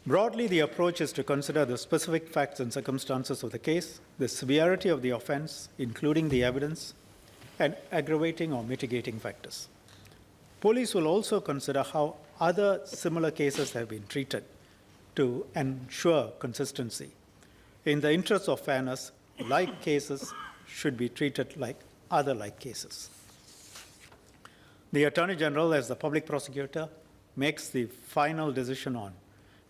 Broadly, the approach is to consider the specific facts and circumstances of the case, the severity of the offense, including the evidence, and aggravating or mitigating factors. Police will also consider how other similar cases have been treated to ensure consistency. In the interest of fairness, like cases should be treated like other like cases. The Attorney General, as the public prosecutor, makes the final decision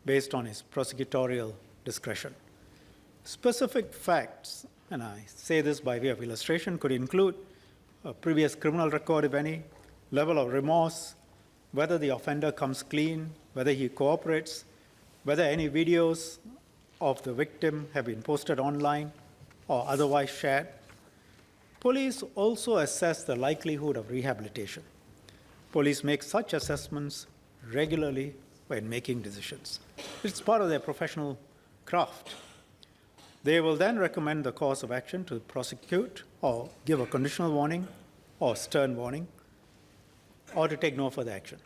based on his prosecutorial discretion. Specific facts, and I say this by way of illustration, could include a previous criminal record, if any, level of remorse, whether the offender comes clean, whether he cooperates, whether any videos of the victim have been posted online or otherwise shared. Police also assess the likelihood of rehabilitation. Police make such assessments regularly when making decisions. It's part of their professional craft. They will then recommend the course of action to prosecute or give a conditional warning or stern warning or to take no further action.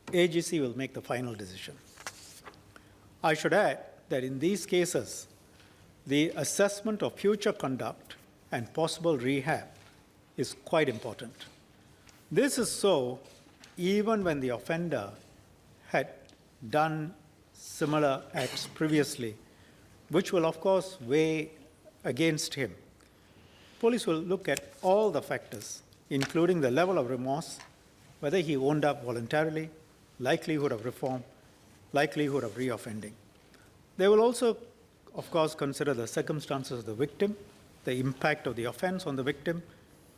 AGC will make the final decision. I should add that in these cases, the assessment of future conduct and possible rehab is quite important. This is so even when the offender had done similar acts previously, which will of course weigh against him. Police will look at all the factors, including the level of remorse, whether he owned up voluntarily, likelihood of reform, likelihood of reoffending. They will also, of course, consider the circumstances of the victim, the impact of the offense on the victim,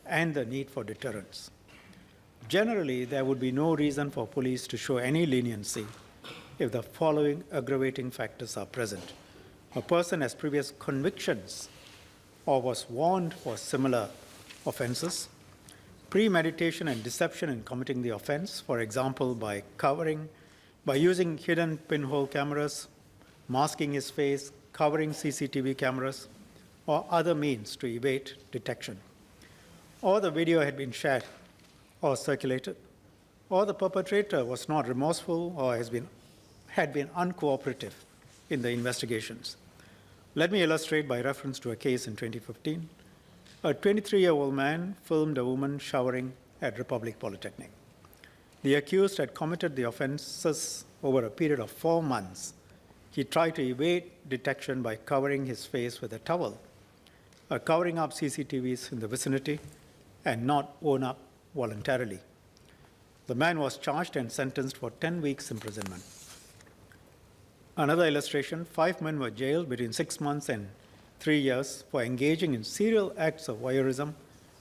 and the need for deterrence. Generally, there would be no reason for police to show any leniency if the following aggravating factors are present. A person has previous convictions or was warned for similar offenses, premeditation and deception in committing the offense, for example, by using hidden pinhole cameras, masking his face, covering CCTV cameras, or other means to evade detection. Or the video had been shared or circulated, or the perpetrator was not remorseful or had been uncooperative in the investigations. Let me illustrate by reference to a case in 2015. A 23-year-old man filmed a woman showering at Republic Polytechnic. The accused had committed the offenses over a period of 4 months. He tried to evade detection by covering his face with a towel, covering up CCTVs in the vicinity, and not own up voluntarily. The man was charged and sentenced for 10 weeks imprisonment. Another illustration, 5 men were jailed between 6 months and 3 years for engaging in serial acts of voyeurism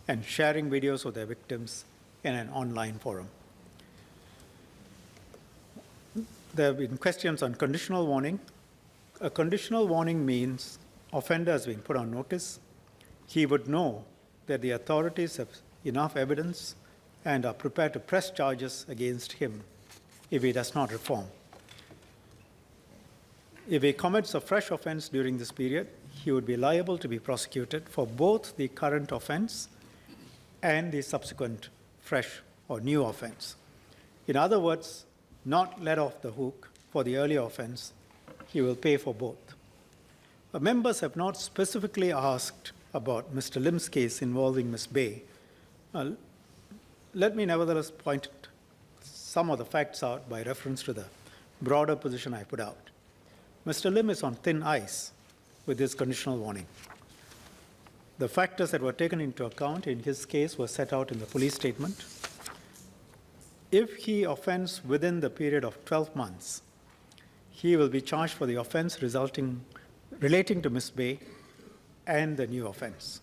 and sharing videos of their victims in an online forum. There have been questions on conditional warning. A conditional warning means offender has been put on notice. He would know that the authorities have enough evidence and are prepared to press charges against him if he does not reform. If he commits a fresh offense during this period, he would be liable to be prosecuted for both the current offense and the subsequent fresh or new offense. In other words, not let off the hook for the earlier offense, he will pay for both. Members have not specifically asked about Mr. Lim's case involving Ms. Baey. Let me nevertheless point some of the facts out by reference to the broader position I put out. Mr. Lim is on thin ice with this conditional warning. The factors that were taken into account in his case were set out in the police statement. If he offends within the period of 12 months, he will be charged for the offense relating to Ms. Baey and the new offense.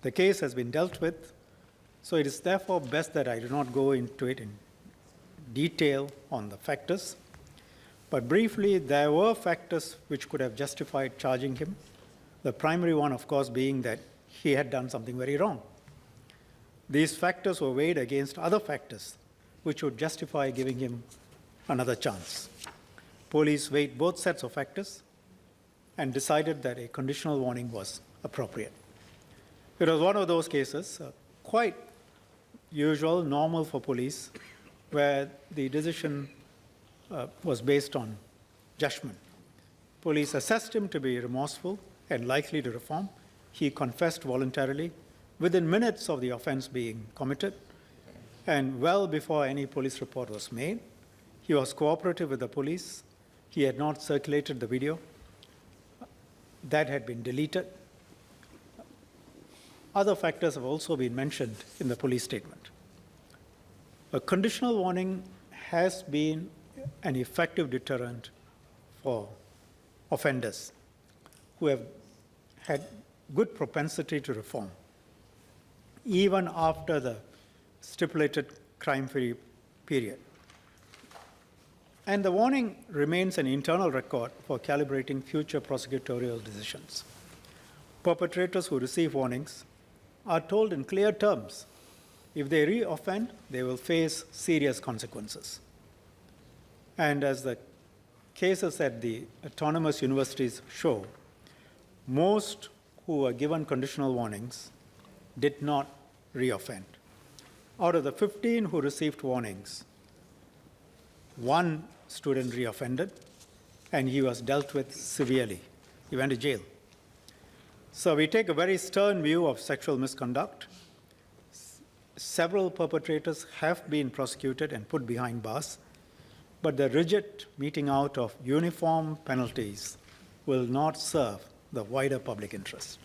The case has been dealt with, so it is therefore best that I do not go into it in detail on the factors. But briefly, there were factors which could have justified charging him. The primary one, of course, being that he had done something very wrong. These factors were weighed against other factors which would justify giving him another chance. Police weighed both sets of factors and decided that a conditional warning was appropriate. It was one of those cases, quite usual, normal for police, where the decision was based on judgment. Police assessed him to be remorseful and likely to reform. He confessed voluntarily within minutes of the offense being committed and well before any police report was made. He was cooperative with the police. He had not circulated the video. That had been deleted. Other factors have also been mentioned in the police statement. A conditional warning has been an effective deterrent for offenders who have had good propensity to reform, even after the stipulated crime-free period. And the warning remains an internal record for calibrating future prosecutorial decisions. Perpetrators who receive warnings are told in clear terms, if they re-offend, they will face serious consequences. And as the cases at the autonomous universities show, most who were given conditional warnings did not re-offend. Out of the 15 who received warnings, one student re-offended, and he was dealt with severely. He went to jail. So we take a very stern view of sexual misconduct. Several perpetrators have been prosecuted and put behind bars, but the rigid meting out of uniform penalties will not serve the wider public interest.